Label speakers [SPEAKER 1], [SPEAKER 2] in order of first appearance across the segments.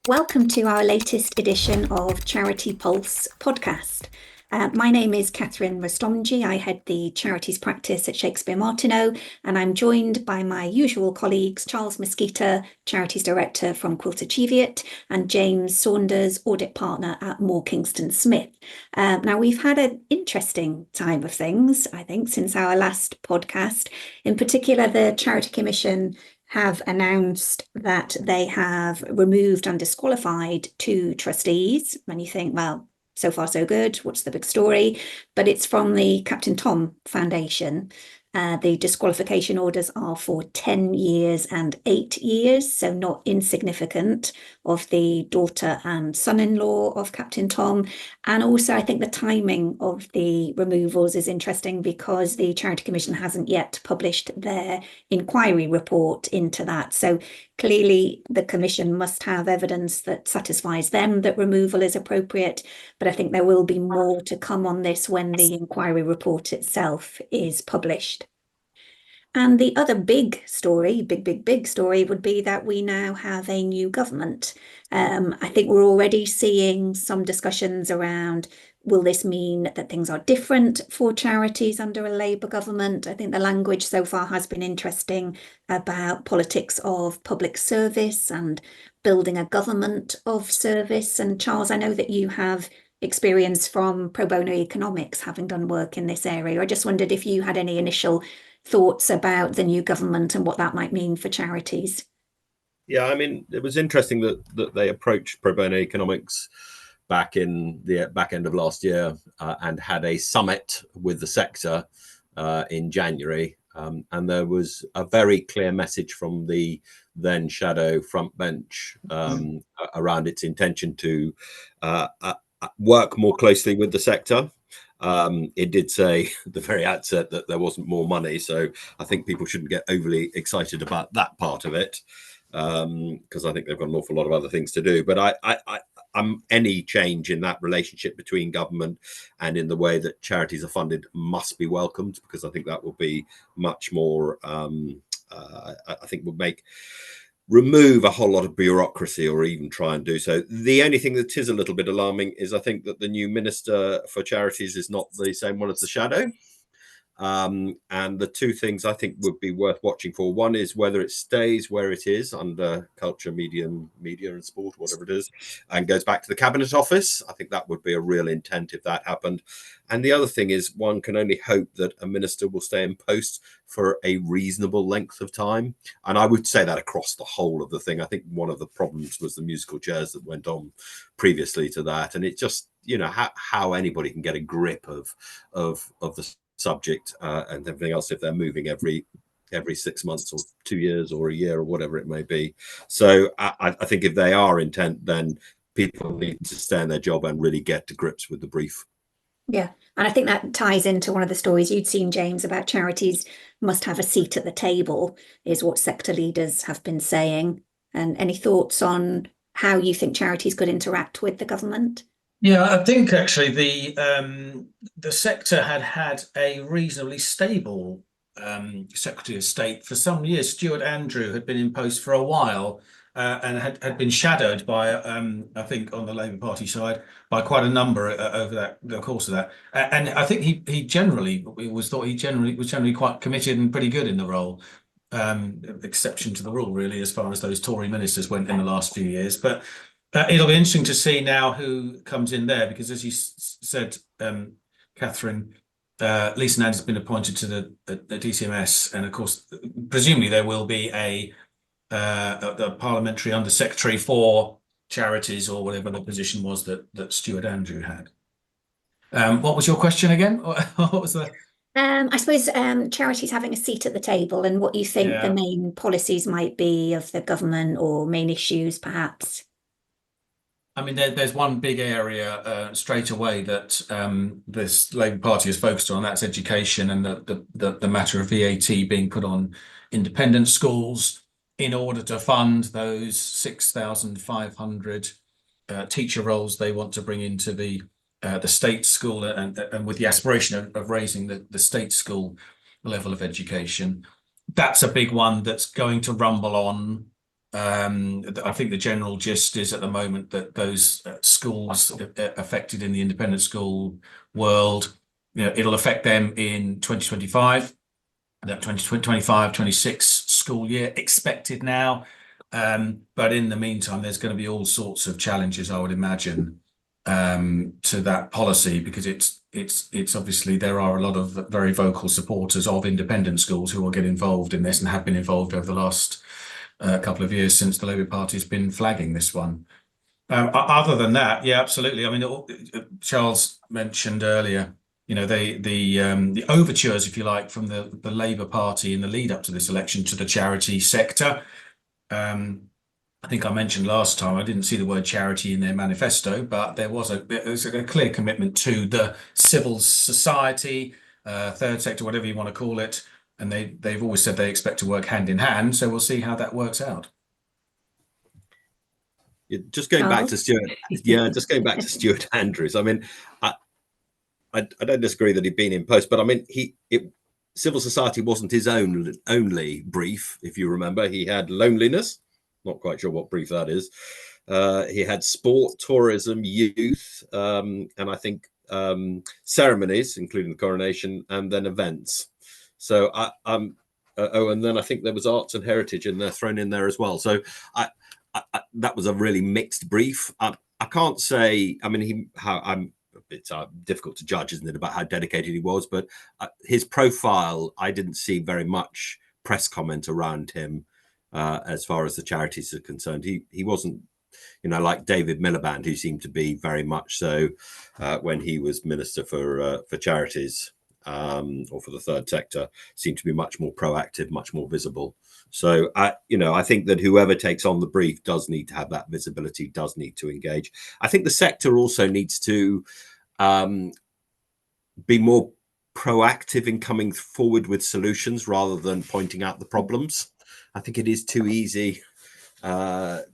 [SPEAKER 1] Welcome to our latest edition of CharitEpulse podcast. My name is Catherine Rastomji. I head the charities practice at Shakespeare Martineau, and I'm joined by my usual colleagues, Charles Mosquita, Charities Director from Quilter Cheviot, and James Saunders, Audit Partner at Moore Kingston Smith. Now, we've had an interesting time of things, I think, since our last podcast. In particular, the Charity Commission have announced that they have removed and disqualified 2 trustees. And you think, well, so far so good. What's the big story? But it's from the Captain Tom Foundation. The disqualification orders are for 10 years and 8 years, so not insignificant, of the daughter and son-in-law of Captain Tom. And also, I think the timing of the removals is interesting because the Charity Commission hasn't yet published their inquiry report into that. So clearly, the Commission must have evidence that satisfies them that removal is appropriate. But I think there will be more to come on this when the inquiry report itself is published. And the other big story, big story, would be that we now have a new government. I think we're already seeing some discussions around, will this mean that things are different for charities under a Labour government? I think the language so far has been interesting about politics of public service and building a government of service. And Charles, I know that you have experience from pro bono economics, having done work in this area. I just wondered if you had any initial thoughts about the new government and what that might mean for charities.
[SPEAKER 2] Yeah, I mean, it was interesting that they approached pro bono economics back in the back end of last year and had a summit with the sector in January. And there was a very clear message from the then shadow front bench around its intention to work more closely with the sector. It did say at the very outset that there wasn't more money, so I think people shouldn't get overly excited about that part of it, because I think they've got an awful lot of other things to do. But any change in that relationship between government and in the way that charities are funded must be welcomed, because I think that will be much more, I think would remove a whole lot of bureaucracy, or even try and do so. The only thing that is a little bit alarming is I think that the new Minister for Charities is not the same one as the shadow. And the 2 things I think would be worth watching for, one is whether it stays where it is under culture, media and sport, whatever it is, and goes back to the Cabinet Office. I think that would be a real intent if that happened. And the other thing is, one can only hope that a minister will stay in post for a reasonable length of time. And I would say that across the whole of the thing. I think one of the problems was the musical chairs that went on previously to that. And it just, how anybody can get a grip of the subject and everything else if they're moving every 6 months or 2 years or a year or whatever it may be. So I think if they are intent, then people need to stay in their job and really get to grips with the brief.
[SPEAKER 1] Yeah, and I think that ties into one of the stories you'd seen, James, about charities must have a seat at the table, is what sector leaders have been saying. And any thoughts on how you think charities could interact with the government?
[SPEAKER 3] Yeah, I think actually the sector had a reasonably stable Secretary of State for some years. Stuart Andrew had been in post for a while and had been shadowed by, I think, on the Labour Party side, by quite a number over the course of that. And I think he was generally quite committed and pretty good in the role. Exception to the rule, really, as far as those Tory ministers went in the last few years. But it'll be interesting to see now who comes in there, because as you said, Catherine, Lisa Nandy has been appointed to the DCMS, and of course, presumably there will be a parliamentary undersecretary for charities, or whatever the position was that Stuart Andrew had. What was your question again? What was the?
[SPEAKER 1] I suppose charities having a seat at the table, and what you think the main policies might be of the government, or main issues, perhaps.
[SPEAKER 3] I mean, there's one big area straight away that this Labour Party is focused on. That's education, and the matter of VAT being put on independent schools in order to fund those 6,500 teacher roles they want to bring into the state school, and with the aspiration of raising the state school level of education. That's a big one that's going to rumble on I think the general gist is at the moment that those schools affected in the independent school world, it'll affect them in 2025, that 2025-26 school year expected now. But in the meantime, there's going to be all sorts of challenges, I would imagine, to that policy, because it's obviously there are a lot of very vocal supporters of independent schools who will get involved in this and have been involved over the last couple of years since the Labour Party's been flagging this one. Other than that, yeah, absolutely. I mean, Charles mentioned earlier, the overtures, if you like, from the Labour Party in the lead up to this election to the charity sector. I think I mentioned last time I didn't see the word charity in their manifesto, but there was a clear commitment to the civil society, third sector, whatever you want to call it. And they've always said they expect to work hand in hand. So we'll see how that works out.
[SPEAKER 2] Just going back to Stuart, just going back to Stuart Andrews. I mean, I don't disagree that he'd been in post, but I mean, civil society wasn't his only brief. If you remember, he had loneliness. Not quite sure what brief that is. He had sport, tourism, youth, and I think ceremonies, including the coronation, and then events. So and then I think there was arts and heritage in there, thrown in there as well. So that was a really mixed brief. I can't say. I mean, it's difficult to judge, isn't it, about how dedicated he was? But his profile, I didn't see very much press comment around him as far as the charities are concerned. He wasn't, like David Miliband, who seemed to be very much so when he was Minister for Charities or for the third sector, seemed to be much more proactive, much more visible. So, I think that whoever takes on the brief does need to have that visibility, does need to engage. I think the sector also needs to be more proactive in coming forward with solutions rather than pointing out the problems. I think it is too easy, to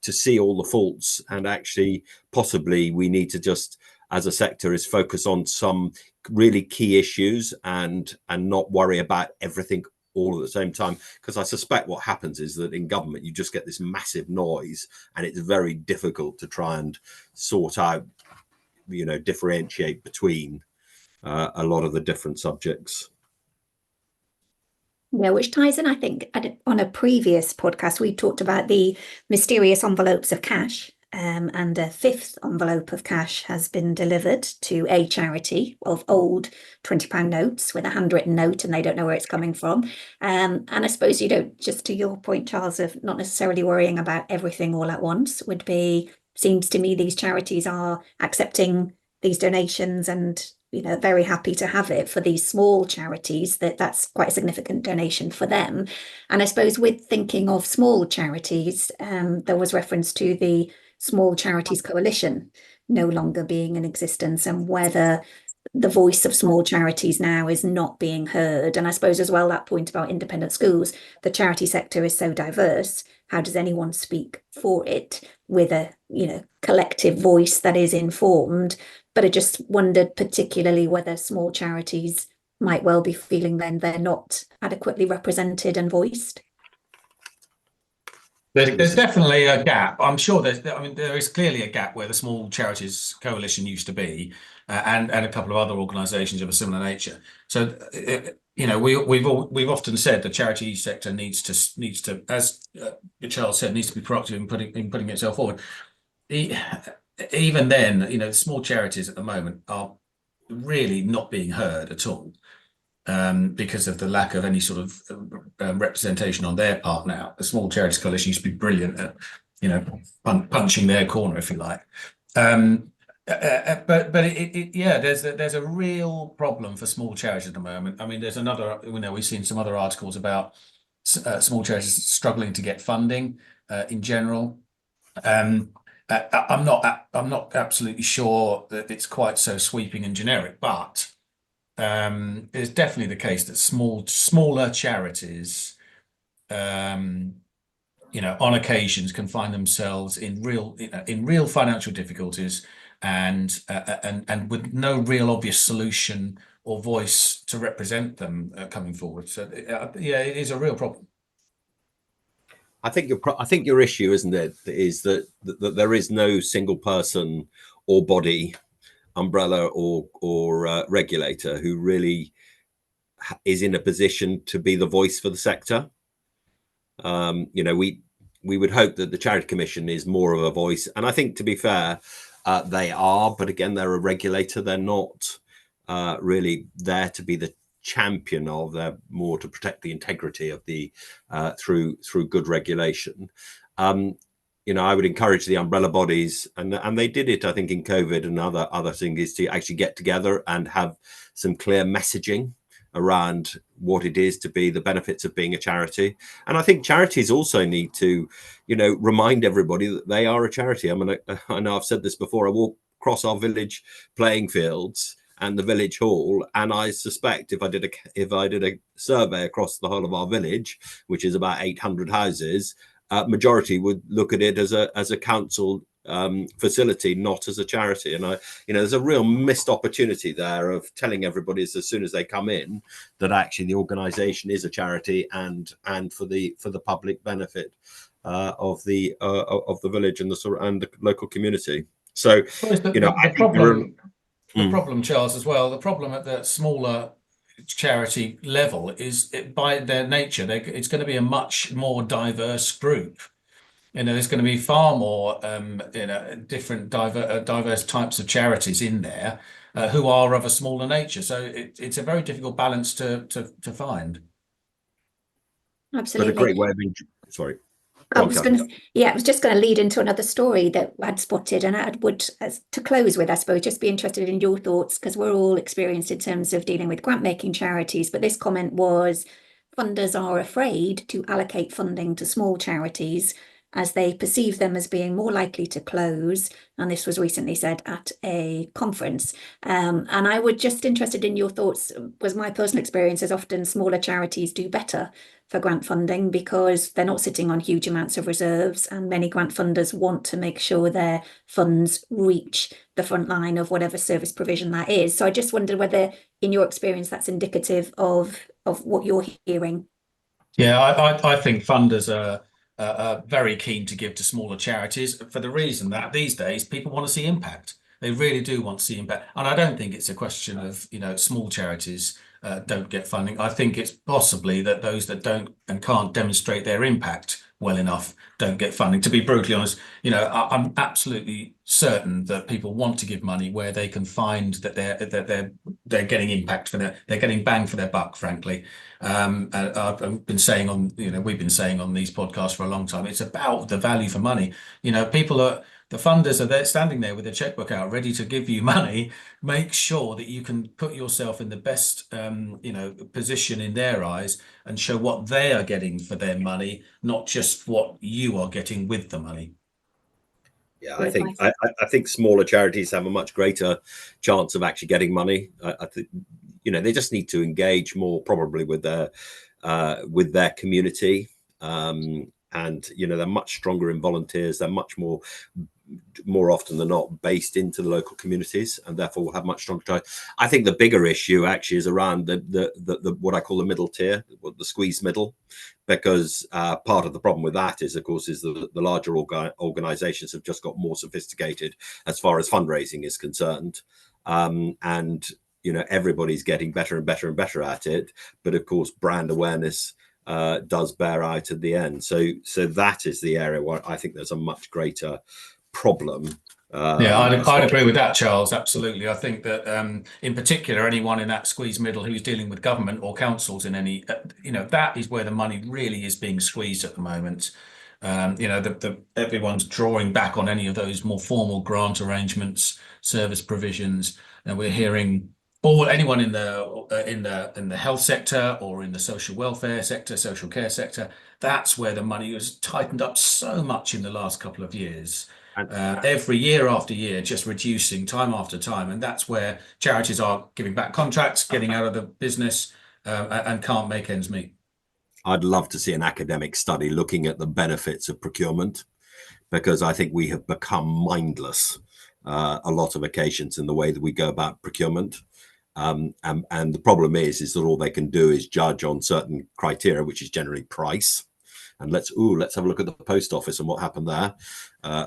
[SPEAKER 2] see all the faults, and actually possibly we need to just, as a sector, is focus on some really key issues and not worry about everything all at the same time. Because I suspect what happens is that in government, you just get this massive noise, and it's very difficult to try and sort out, differentiate between a lot of the different subjects.
[SPEAKER 1] Yeah, which ties in, I think, on a previous podcast, we talked about the mysterious envelopes of cash, and a fifth envelope of cash has been delivered to a charity of old £20 notes with a handwritten note, and they don't know where it's coming from. And I suppose, just to your point, Charles, of not necessarily worrying about everything all at once seems to me these charities are accepting these donations and very happy to have it. For these small charities, that's quite a significant donation for them. And I suppose with thinking of small charities, there was reference to the Small Charities Coalition no longer being in existence, and whether the voice of small charities now is not being heard. And I suppose as well, that point about independent schools, the charity sector is so diverse. How does anyone speak for it with a collective voice that is informed? But I just wondered particularly whether small charities might well be feeling then they're not adequately represented and voiced.
[SPEAKER 3] There's definitely a gap. I'm sure there is clearly a gap where the Small Charities Coalition used to be, and a couple of other organisations of a similar nature. So, we've often said the charity sector needs to, as Charles said, needs to be proactive in putting itself forward. Even then, small charities at the moment are really not being heard at all, because of the lack of any sort of representation on their part now. The Small Charities Coalition used to be brilliant at, punching their corner, if you like. But there's a real problem for small charities at the moment. I mean, there's another, we've seen some other articles about small charities struggling to get funding in general. I'm not absolutely sure that it's quite so sweeping and generic, but it's definitely the case that smaller charities, on occasions can find themselves in real financial difficulties, and with no real obvious solution or voice to represent them coming forward. So it is a real problem.
[SPEAKER 2] I think your issue, isn't it, is that there is no single person or body, umbrella or regulator who really is in a position to be the voice for the sector. We would hope that the Charity Commission is more of a voice, and I think, to be fair, they are. But again, they're a regulator; they're not really there to be the champion of. They're more to protect the integrity of the through good regulation. I would encourage the umbrella bodies, and they did it, I think, in COVID and other things, to actually get together and have some clear messaging around what it is to be the benefits of being a charity. And I think charities also need to, remind everybody that they are a charity. I mean, I know I've said this before. I walk across our village playing fields and the village hall, and I suspect if I did a survey across the whole of our village, which is about 800 houses, majority would look at it as a council facility, not as a charity. And there's a real missed opportunity there of telling everybody as soon as they come in that actually the organisation is a charity and for the public benefit of the village and the local community. So
[SPEAKER 3] the problem, Charles, as well. The problem at the smaller charity level is, by their nature, it's going to be a much more diverse group. There's going to be far more, different diverse types of charities in there who are of a smaller nature. So it's a very difficult balance to find.
[SPEAKER 1] Absolutely.
[SPEAKER 2] But a great way of being. Sorry.
[SPEAKER 1] I was just going to lead into another story that I'd spotted, and I would, to close with, I suppose, just be interested in your thoughts, because we're all experienced in terms of dealing with grant-making charities. But this comment was, funders are afraid to allocate funding to small charities as they perceive them as being more likely to close. And this was recently said at a conference. And I would just interested in your thoughts. Was my personal experience is often smaller charities do better for grant funding because they're not sitting on huge amounts of reserves, and many grant funders want to make sure their funds reach the front line of whatever service provision that is. So I just wondered whether, in your experience, that's indicative of what you're hearing.
[SPEAKER 3] Yeah, I think funders are very keen to give to smaller charities for the reason that these days people want to see impact. They really do want to see impact. And I don't think it's a question of, small charities don't get funding. I think it's possibly that those that don't and can't demonstrate their impact well enough don't get funding. To be brutally honest, I'm absolutely certain that people want to give money where they can find that they're getting impact they're getting bang for their buck, frankly. And I've been saying we've been saying on these podcasts for a long time, it's about the value for money. The funders are there standing there with their checkbook out, ready to give you money. Make sure that you can put yourself in the best, position in their eyes and show what they are getting for their money, not just what you are getting with the money.
[SPEAKER 2] Yeah, I think smaller charities have a much greater chance of actually getting money. I think they just need to engage more probably with their community, and they're much stronger in volunteers. They're much more often than not based into the local communities, and therefore will have much stronger ties. I think the bigger issue actually is around the what I call the middle tier, the squeeze middle, because part of the problem with that is, of course, the larger organizations have just got more sophisticated as far as fundraising is concerned, and everybody's getting better and better and better at it. But of course, brand awareness does bear out at the end. So that is the area where I think there's a much greater problem.
[SPEAKER 3] I'd agree with that, Charles. Absolutely. I think that in particular, anyone in that squeeze middle who's dealing with government or councils in any, that is where the money really is being squeezed at the moment. Everyone's drawing back on any of those more formal grant arrangements, service provisions, and we're hearing anyone in the health sector or in the social welfare sector, social care sector. That's where the money has tightened up so much in the last couple of years. Every year after year, just reducing time after time. And that's where charities are giving back contracts, getting out of the business, and can't make ends meet.
[SPEAKER 2] I'd love to see an academic study looking at the benefits of procurement, because I think we have become mindless a lot of occasions in the way that we go about procurement. And the problem is that all they can do is judge on certain criteria, which is generally price. and let's have a look at the post office and what happened there,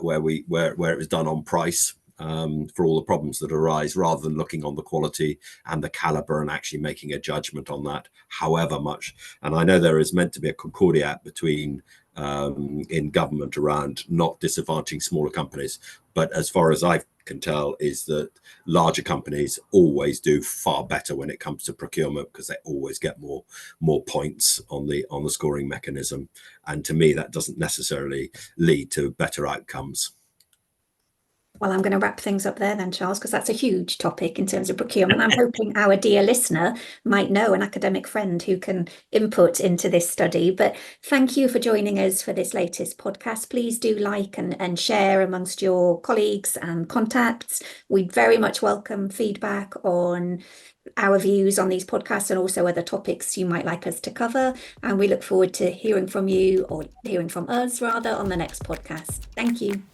[SPEAKER 2] where it was done on price, for all the problems that arise, rather than looking on the quality and the caliber and actually making a judgment on that, however much. And I know there is meant to be a concordiat between in government around not disadvantaging smaller companies, but as far as I can tell is that larger companies always do far better when it comes to procurement, because they always get more points on the scoring mechanism, and to me that doesn't necessarily lead to better outcomes.
[SPEAKER 1] Well, I'm going to wrap things up there then, Charles, because that's a huge topic in terms of procurement. I'm hoping our dear listener might know an academic friend who can input into this study. But thank you for joining us for this latest podcast. Please do like and share amongst your colleagues and contacts. We very much welcome feedback on our views on these podcasts and also other topics you might like us to cover. And we look forward to hearing from you, or hearing from us rather, on the next podcast. Thank you.